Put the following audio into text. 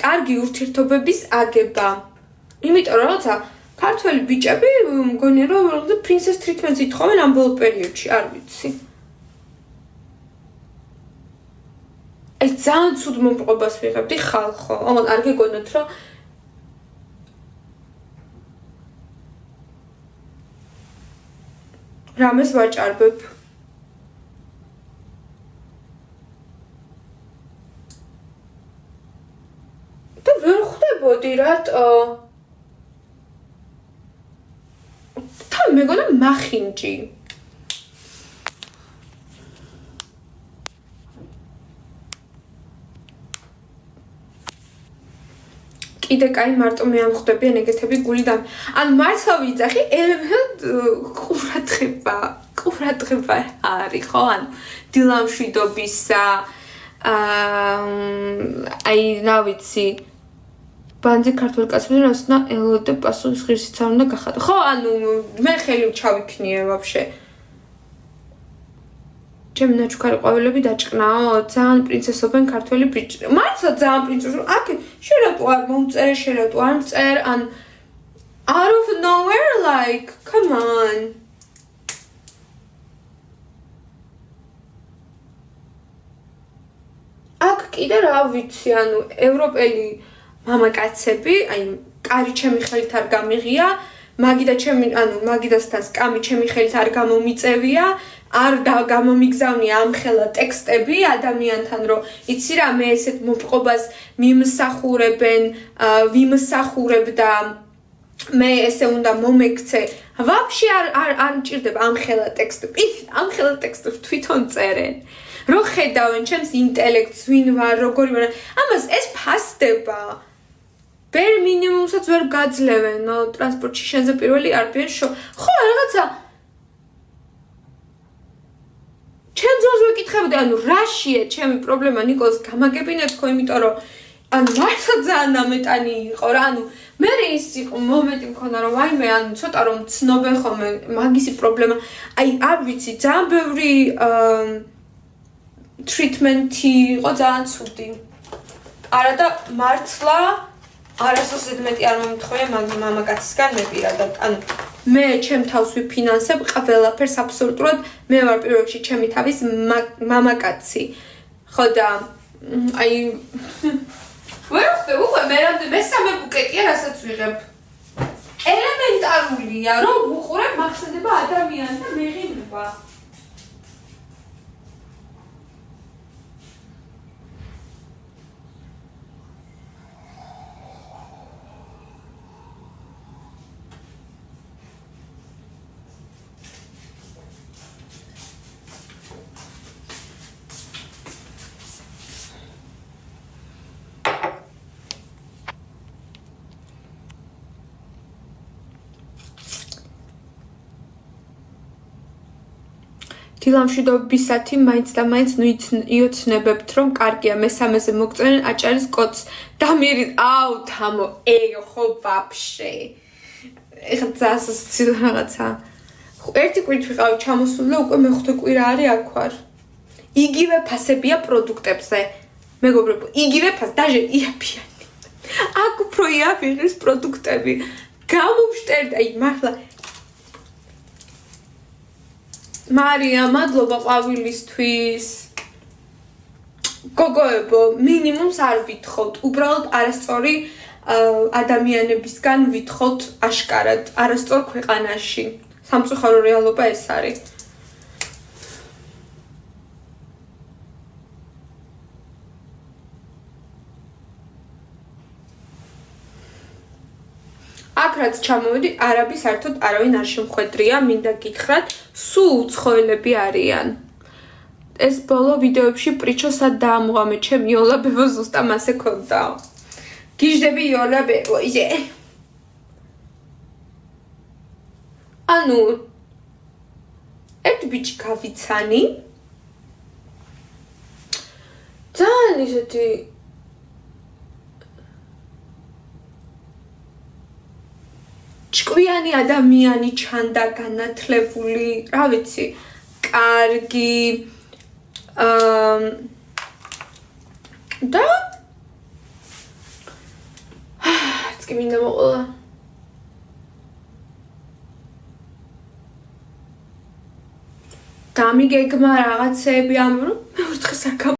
კარგი ურთიერთობების აგება. იმიტომ რომ რაღაცა ქართველი ბიჭები მგონია რომ პრინცეს ტრიტმენტს ითხოვენ ამ ბოლო პერიოდში, არ ვიცი. ეს ძალიან ცუდ მომპყობას ვიღებდი ხალხო. ამან არ გეგონოთ რომ რამეს ვაჭარბებ. და ვერ ხვდებოდი რატო? თან მეგონა მახინჯი. კიდე კაი მარტო მე ამ ხვდებიან ეგეთები გულიდან. ან მართლა ვიძახი, ელემენტ ყურადღება არის, ხო? ან დილამშვიდობისა აი რა ვიცი ბანძი ქართული კაცები რასნა ელოდე პასუხის ღირსიც არ უნდა გახადო. ხო, ანუ მე ხელი ჩავიქნიე ვაფშე. ჩემი ნაჩუქარი ყვავილები დაჭკნაო, ძალიან პრინცესობენ ქართველი ბიჭები. მართლა ძალიან პრინცესობენ. აქ შერატო არ მომწერ, შერატო არ მწერ, ან out of nowhere like come on. აქ კიდე რა ვიცი, ანუ ევროპელი მამაკაცები, აი კარი ჩემი ხელით არ გამიღია, მაგიდასთან სკამი ჩემი ხელით არ გამომიწევია, არ გამომიგზავნია ამ ხელა ტექსტები ადამიანთან, რომ იცი რა მე ესეთ მოპყობას ვიმსახურებ და მე ესე უნდა მომექცე. ვაფშე არ მჭირდება ამ ხელა ტექსტები. ამ ხელა ტექსტებს თვითონ წერენ. რო ხედავენ ჩემს ინტელექტს, ვინ ვარ, როგორი ვარ, ამას ეს ფასდება. ბერ მინიმუმსაც ვერ გაძლევენ, ტრანსპორტში შენზე პირველი არბიან ხო, რაღაცა ჩემ ძმას ვეკითხებოდი, ანუ რაშია ჩემი პრობლემა ნიკოლს გამაგებინეთ ხო, იმიტომ რომ ანუ მართლა ძალიან ამეტანი იყო რა, ანუ მე ის იყო მომენტი მქონდა რომ ვაიმე, ანუ ცოტა რომ ცნობენ ხოლმე მაგისი პრობლემა. აი არ ვიცი, ძალიან ბევრი ტრიტმენტი იყო ძალიან ცუდი. არა და მართლა არასოდეს ზედმეტი არ მომთხოვია მამაკაცისგან მე პირადად. ანუ მე ჩემ თავს ვიფინანსებ ყველაფერს აბსოლუტურად. მე ვარ პირველ რიგში ჩემი თავის მამაკაცი. ხო და აი ვერ ხდება უკვე მე მესამე ბუკეტია რასაც ვიღებ. ელემენტარულია რომ უყურებ მახსენდება ადამიანთა მეღინება. დილამშვიდობისათი მაინც და მაინც იოცნებებთ რომ კარგია მესამეზე მოგწევენ აჭარის კოც დამირი აუ თამო ხო ვაფშე ეხლა ძასაცილ რაღაცა ერთი კვირით ვიყავი ჩამოსული და უკვე მეხუთე კვირა არის აქ ვარ იგივე ფასებია პროდუქტებზე მეგობრებო იგივე ფასი დაჟე იაფიანი აქ უფრო იაფირის პროდუქტები გამოვშტერდი აი მართლა მარია, მადლობა ყვავილისთვის. გოგოებო, მინიმუმს არ ვითხოვთ. უბრალოდ არასწორი ადამიანებისგან ვითხოვთ აშკარად, არასწორ ქვეყანაში. სამწუხარო რეალობა ეს არის. აქ რაც ჩამოვიდი, არაბი საერთოდ არავინ არ შემხვედრია, მინდა გითხრათ, სულ უცხოელები არიან. ეს ბოლო ვიდეოებში პრიჩოსად დაამოღამე, ჩემი იოლაბებო ზუსტად ასე ქონდაო. გიჟდები იოლაბებო, ზე. ანუ ერთ ბიჭი გავიცანი. ძალიან ისეთი ჭკვიანი ადამიანი ჩანდა განათლებული, რა ვიცი, კარგი და კი მინდა მოყოლა. დამიგეგმა რაღაცეები ამ რომ მე ვერთხელ